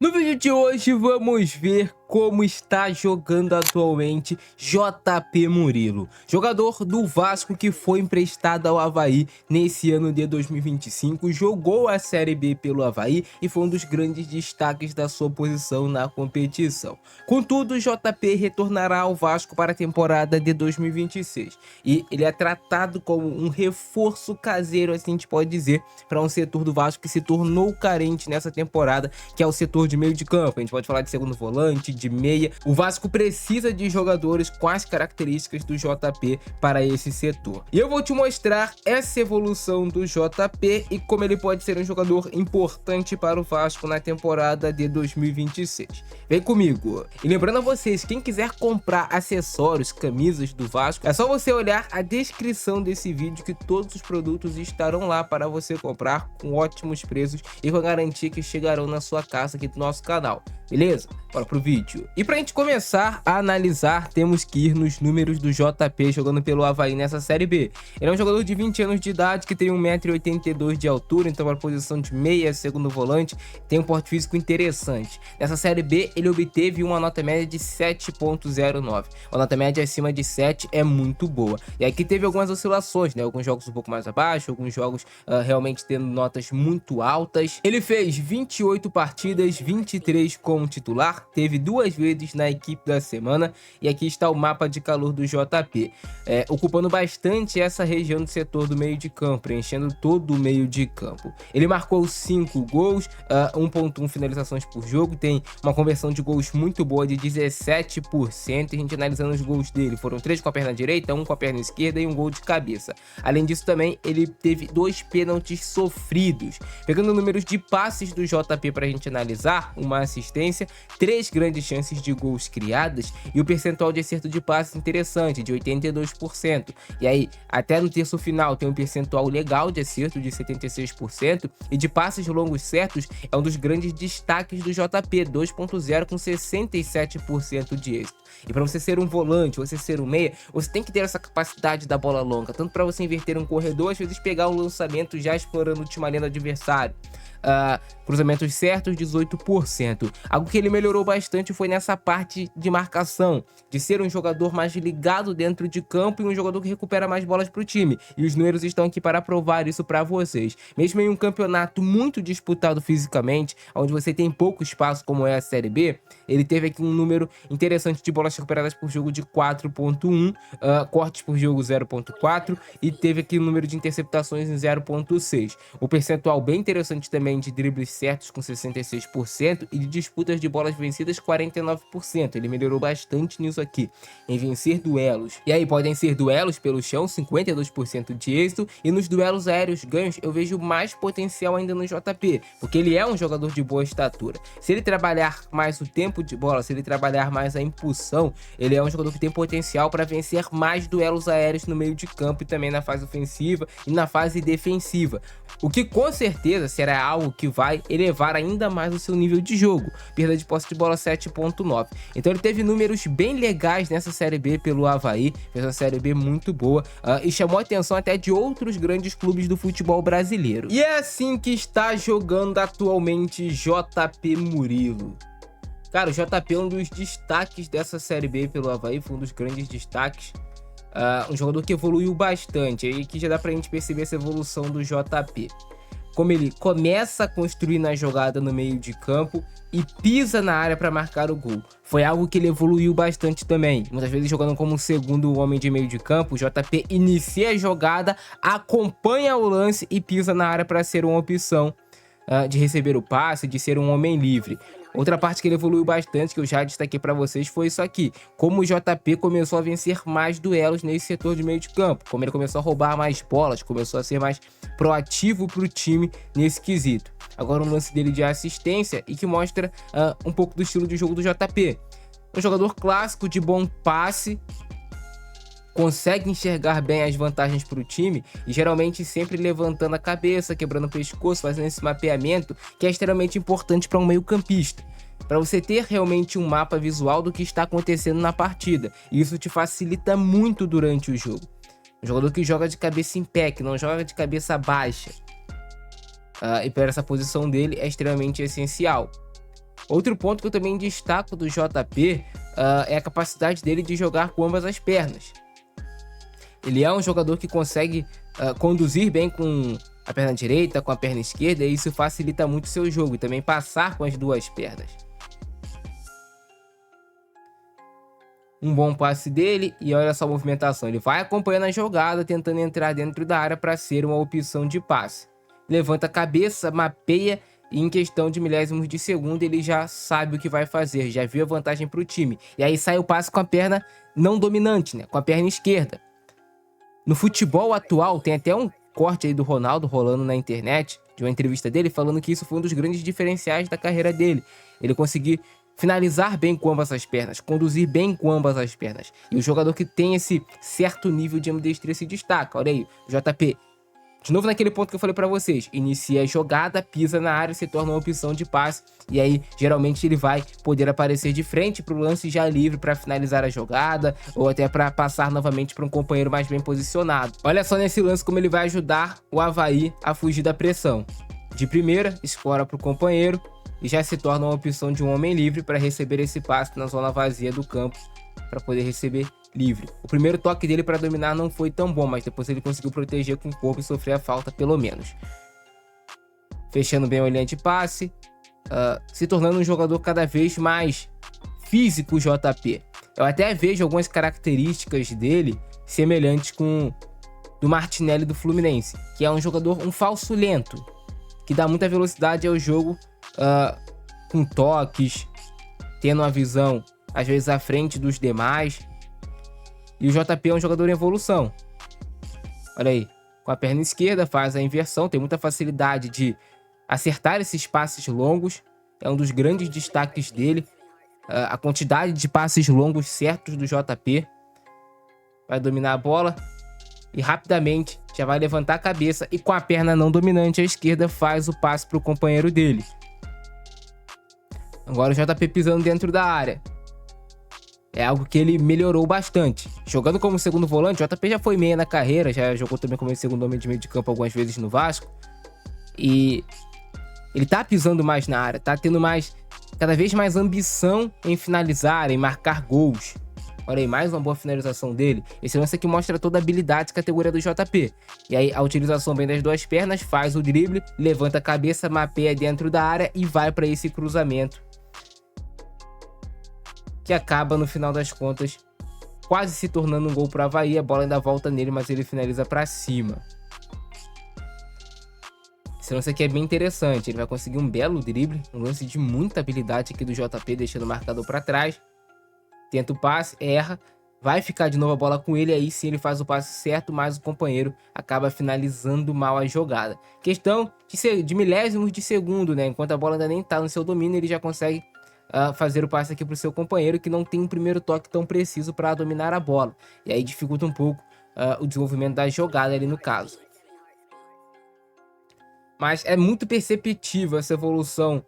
No vídeo de hoje vamos ver como está jogando atualmente JP Murilo, jogador do Vasco que foi emprestado ao Avaí nesse ano de 2025, jogou a Série B pelo Avaí e foi um dos grandes destaques da sua posição na competição. Contudo, o JP retornará ao Vasco para a temporada de 2026 e ele é tratado como um reforço caseiro, assim a gente pode dizer, para um setor do Vasco que se tornou carente nessa temporada, que é o setor de meio de campo. A gente pode falar de segundo volante, de meia. O Vasco precisa de jogadores com as características do JP para esse setor. E eu vou te mostrar essa evolução do JP e como ele pode ser um jogador importante para o Vasco na temporada de 2026. Vem comigo! E lembrando a vocês, quem quiser comprar acessórios, camisas do Vasco, é só você olhar a descrição desse vídeo que todos os produtos estarão lá para você comprar com ótimos preços e com a garantia que chegarão na sua casa aqui do nosso canal. Beleza? Bora pro vídeo. E pra gente começar a analisar, temos que ir nos números do JP jogando pelo Avaí nessa Série B. Ele é um jogador de 20 anos de idade que tem 1,82 m de altura, então para a posição de meia, segundo volante, tem um porte físico interessante. Nessa Série B, ele obteve uma nota média de 7,09. A nota média acima de 7 é muito boa. E aqui teve algumas oscilações, né? Alguns jogos um pouco mais abaixo, alguns jogos realmente tendo notas muito altas. Ele fez 28 partidas, 23 como titular, teve 2 vezes na equipe da semana, e aqui está o mapa de calor do JP, ocupando bastante essa região do setor do meio de campo, preenchendo todo o meio de campo. Ele marcou 5 gols, 1,1 finalizações por jogo, tem uma conversão de gols muito boa de 17%, e a gente analisando os gols dele, foram 3 com a perna direita, 1 com a perna esquerda e 1 gol de cabeça. Além disso também, ele teve 2 pênaltis sofridos. Pegando números de passes do JP para a gente analisar, uma assistência, 3 grandes chances de gols criadas e o percentual de acerto de passes interessante, de 82%. E aí, até no terço final tem um percentual legal de acerto de 76% e de passes longos certos é um dos grandes destaques do JP, 2.0 com 67% de êxito. E para você ser um volante, você ser um meia, você tem que ter essa capacidade da bola longa, tanto para você inverter um corredor, às vezes pegar um lançamento já explorando a última linha do adversário. Cruzamentos certos, 18%. Algo que ele melhorou bastante foi nessa parte de marcação, de ser um jogador mais ligado dentro de campo e um jogador que recupera mais bolas para o time. E os números estão aqui para provar isso para vocês. Mesmo em um campeonato muito disputado fisicamente, onde você tem pouco espaço como é a Série B, ele teve aqui um número interessante de bolas recuperadas por jogo de 4.1, cortes por jogo 0.4 e teve aqui um número de interceptações em 0.6. O percentual bem interessante também de dribles certos com 66% e de disputas de bolas vencidas 49%. Ele melhorou bastante nisso aqui, em vencer duelos. E aí podem ser duelos pelo chão, 52% de êxito, e nos duelos aéreos ganhos eu vejo mais potencial ainda no JP, porque ele é um jogador de boa estatura. Se ele trabalhar mais o tempo de bola, se ele trabalhar mais a impulsão, ele é um jogador que tem potencial para vencer mais duelos aéreos no meio de campo e também na fase ofensiva e na fase defensiva, o que com certeza será algo que vai elevar ainda mais o seu nível de jogo. Perda de posse de bola 7.9. Então ele teve números bem legais nessa Série B pelo Avaí, fez uma Série B muito boa e chamou a atenção até de outros grandes clubes do futebol brasileiro. E é assim que está jogando atualmente JP Murilo. Cara, o JP é um dos destaques dessa Série B pelo Avaí, foi um dos grandes destaques. Um jogador que evoluiu bastante, aí que já dá pra gente perceber essa evolução do JP. Como ele começa a construir na jogada no meio de campo e pisa na área para marcar o gol. Foi algo que ele evoluiu bastante também. Muitas vezes jogando como um segundo homem de meio de campo, o JP inicia a jogada, acompanha o lance e pisa na área para ser uma opção de receber o passe, de ser um homem livre. Outra parte que ele evoluiu bastante, que eu já destaquei para vocês, foi isso aqui. Como o JP começou a vencer mais duelos nesse setor de meio de campo. Como ele começou a roubar mais bolas, começou a ser mais proativo para o time nesse quesito. Agora um lance dele de assistência e que mostra um pouco do estilo de jogo do JP. Um jogador clássico de bom passe, consegue enxergar bem as vantagens para o time e geralmente sempre levantando a cabeça, quebrando o pescoço, fazendo esse mapeamento que é extremamente importante para um meio-campista, para você ter realmente um mapa visual do que está acontecendo na partida, e isso te facilita muito durante o jogo. Um jogador que joga de cabeça em pé, que não joga de cabeça baixa, e para essa posição dele é extremamente essencial. Outro ponto que eu também destaco do JP é a capacidade dele de jogar com ambas as pernas. Ele é um jogador que consegue conduzir bem com a perna direita, com a perna esquerda, e isso facilita muito o seu jogo, e também passar com as duas pernas. Um bom passe dele, e olha só a movimentação. Ele vai acompanhando a jogada, tentando entrar dentro da área para ser uma opção de passe. Levanta a cabeça, mapeia, e em questão de milésimos de segundo ele já sabe o que vai fazer, já viu a vantagem para o time. E aí sai o passe com a perna não dominante, né? Com a perna esquerda. No futebol atual, tem até um corte aí do Ronaldo rolando na internet, de uma entrevista dele, falando que isso foi um dos grandes diferenciais da carreira dele. Ele conseguir finalizar bem com ambas as pernas, conduzir bem com ambas as pernas. E o jogador que tem esse certo nível de ambidestria se destaca. Olha aí, o JP. De novo naquele ponto que eu falei pra vocês, inicia a jogada, pisa na área, se torna uma opção de passe, e aí geralmente ele vai poder aparecer de frente pro lance já livre para finalizar a jogada, ou até para passar novamente para um companheiro mais bem posicionado. Olha só nesse lance como ele vai ajudar o Avaí a fugir da pressão. De primeira, escora pro companheiro, e já se torna uma opção de um homem livre para receber esse passe na zona vazia do campo, para poder receber livre. O primeiro toque dele para dominar não foi tão bom, mas depois ele conseguiu proteger com o corpo e sofrer a falta pelo menos. Fechando bem a linha de passe, se tornando um jogador cada vez mais físico, o JP. Eu até vejo algumas características dele semelhantes com do Martinelli do Fluminense, que é um jogador, um falso lento, que dá muita velocidade ao jogo, com toques, tendo uma visão às vezes à frente dos demais. E o JP é um jogador em evolução. Olha aí, com a perna esquerda faz a inversão, tem muita facilidade de acertar esses passes longos. É um dos grandes destaques dele, a quantidade de passes longos certos do JP. Vai dominar a bola e rapidamente já vai levantar a cabeça e com a perna não dominante à esquerda faz o passe para o companheiro dele. Agora o JP pisando dentro da área. É algo que ele melhorou bastante. Jogando como segundo volante, o JP já foi meia na carreira, já jogou também como segundo homem de meio de campo algumas vezes no Vasco. E ele tá pisando mais na área, tá tendo cada vez mais ambição em finalizar, em marcar gols. Olha aí, mais uma boa finalização dele. Esse lance aqui mostra toda a habilidade e categoria do JP. E aí a utilização bem das duas pernas, faz o drible, levanta a cabeça, mapeia dentro da área e vai para esse cruzamento, que acaba, no final das contas, quase se tornando um gol para o Avaí. A bola ainda volta nele, mas ele finaliza para cima. Esse lance aqui é bem interessante. Ele vai conseguir um belo drible, um lance de muita habilidade aqui do JP, deixando o marcador para trás. Tenta o passe, erra, vai ficar de novo a bola com ele, aí sim ele faz o passe certo, mas o companheiro acaba finalizando mal a jogada. Questão de milésimos de segundo, né? Enquanto a bola ainda nem está no seu domínio, ele já consegue fazer o passe aqui para o seu companheiro, que não tem um primeiro toque tão preciso para dominar a bola. E aí dificulta um pouco o desenvolvimento da jogada ali no caso. Mas é muito perceptível essa evolução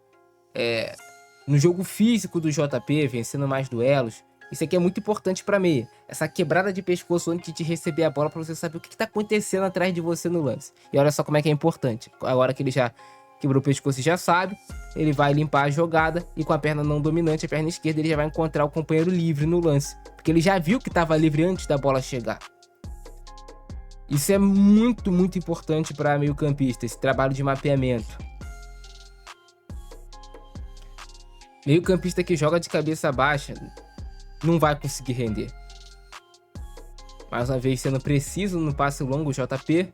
no jogo físico do JP, vencendo mais duelos. Isso aqui é muito importante para meia. Essa quebrada de pescoço antes de receber a bola, para você saber o que está acontecendo atrás de você no lance. E olha só como é que é importante. Agora que ele já quebrou o pescoço e já sabe, ele vai limpar a jogada e com a perna não dominante, a perna esquerda, ele já vai encontrar o companheiro livre no lance, porque ele já viu que estava livre antes da bola chegar. Isso é muito, muito importante para meio-campista, esse trabalho de mapeamento. Meio-campista que joga de cabeça baixa não vai conseguir render. Mais uma vez sendo preciso no passe longo, o JP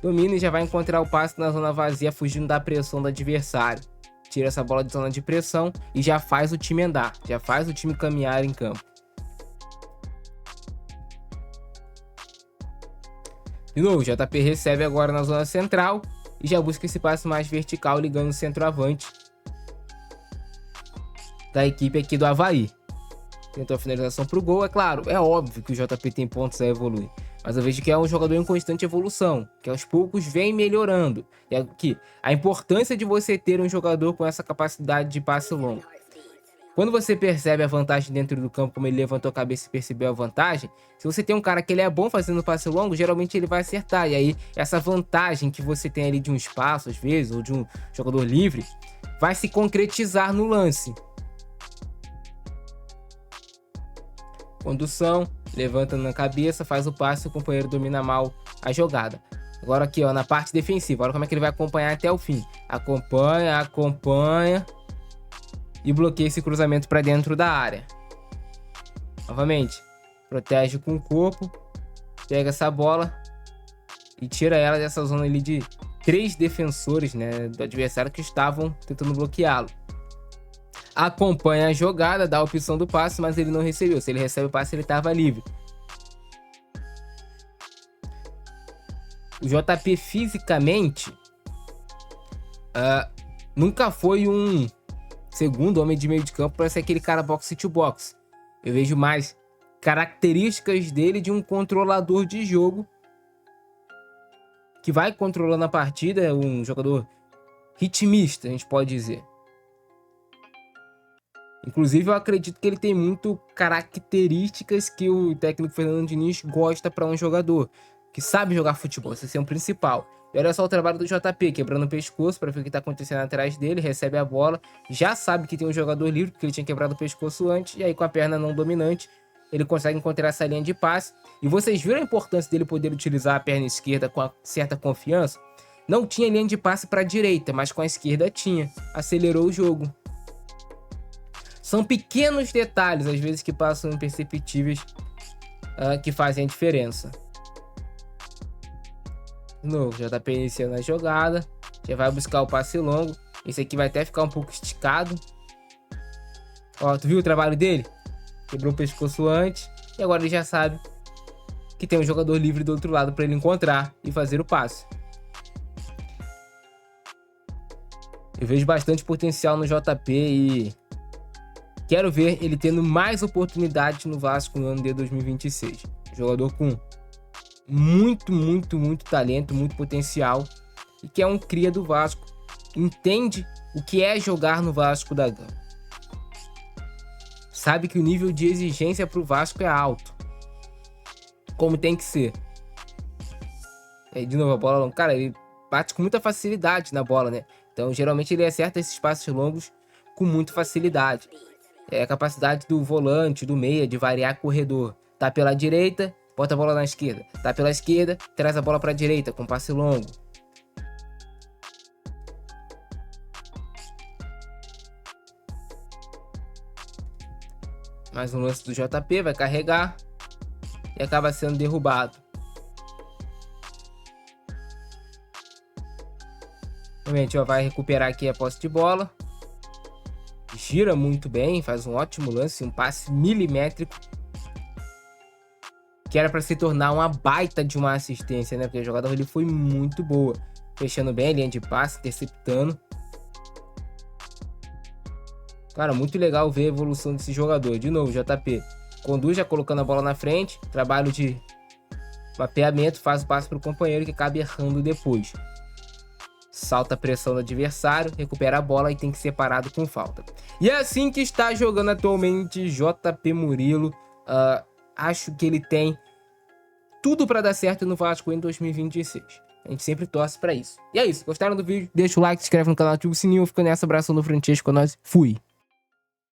domina e já vai encontrar o passe na zona vazia, fugindo da pressão do adversário. Tira essa bola de zona de pressão e já faz o time andar, já faz o time caminhar em campo. De novo, o JP recebe agora na zona central e já busca esse passe mais vertical, ligando o centroavante da equipe aqui do Avaí. Tentou a finalização para o gol, é claro, é óbvio que o JP tem pontos a evoluir. Mas eu vejo que é um jogador em constante evolução, que aos poucos vem melhorando. E aqui, a importância de você ter um jogador com essa capacidade de passe longo. Quando você percebe a vantagem dentro do campo, como ele levantou a cabeça e percebeu a vantagem, se você tem um cara que ele é bom fazendo passe longo, geralmente ele vai acertar. E aí, essa vantagem que você tem ali de um espaço, às vezes, ou de um jogador livre, vai se concretizar no lance. Condução, levanta na cabeça, faz o passe, o companheiro domina mal a jogada. Agora aqui, ó, na parte defensiva, olha como é que ele vai acompanhar até o fim. Acompanha e bloqueia esse cruzamento para dentro da área. Novamente, protege com o corpo, pega essa bola e tira ela dessa zona ali de 3 defensores, né, do adversário que estavam tentando bloqueá-lo. Acompanha a jogada, dá a opção do passe, mas ele não recebeu. Se ele recebe o passe, ele estava livre. O JP fisicamente nunca foi um segundo homem de meio de campo para ser aquele cara boxe to boxe. Eu vejo mais características dele de um controlador de jogo que vai controlando a partida, um jogador ritmista, a gente pode dizer. Inclusive, eu acredito que ele tem muito características que o técnico Fernando Diniz gosta para um jogador que sabe jogar futebol, esse é o principal. E olha só o trabalho do JP, quebrando o pescoço para ver o que está acontecendo atrás dele, recebe a bola, já sabe que tem um jogador livre, porque ele tinha quebrado o pescoço antes, e aí com a perna não dominante, ele consegue encontrar essa linha de passe. E vocês viram a importância dele poder utilizar a perna esquerda com certa confiança? Não tinha linha de passe para a direita, mas com a esquerda tinha. Acelerou o jogo. São pequenos detalhes, às vezes, que passam imperceptíveis, que fazem a diferença. De novo, já tá iniciando a jogada. Já vai buscar o passe longo. Esse aqui vai até ficar um pouco esticado. Ó, tu viu o trabalho dele? Quebrou o pescoço antes. E agora ele já sabe que tem um jogador livre do outro lado para ele encontrar e fazer o passe. Eu vejo bastante potencial no JP e quero ver ele tendo mais oportunidades no Vasco no ano de 2026. Jogador com muito talento, muito potencial e que é um cria do Vasco. Entende o que é jogar no Vasco da Gama. Sabe que o nível de exigência para o Vasco é alto. Como tem que ser. Aí, de novo, a bola longa. Cara, ele bate com muita facilidade na bola, né? Então, geralmente, ele acerta esses passes longos com muita facilidade. É a capacidade do volante, do meia, de variar corredor. Tá pela direita, bota a bola na esquerda. Tá pela esquerda, traz a bola para a direita com passe longo. Mais um lance do JP, vai carregar e acaba sendo derrubado. Realmente, ó, vai recuperar aqui a posse de bola. Gira muito bem, faz um ótimo lance, um passe milimétrico. Que era para se tornar uma baita de uma assistência, né? Porque a jogada ali foi muito boa. Fechando bem a linha de passe, interceptando. Cara, muito legal ver a evolução desse jogador. De novo, JP conduz já colocando a bola na frente. Trabalho de mapeamento, faz o passe para o companheiro que acaba errando depois. Salta a pressão do adversário, recupera a bola e tem que ser parado com falta. E é assim que está jogando atualmente JP Murilo. Acho que ele tem tudo para dar certo no Vasco em 2026. A gente sempre torce para isso. E é isso. Gostaram do vídeo? Deixa o like, se inscreve no canal, ativa o sininho. Fica nessa, abração do Francesco. Nós fui.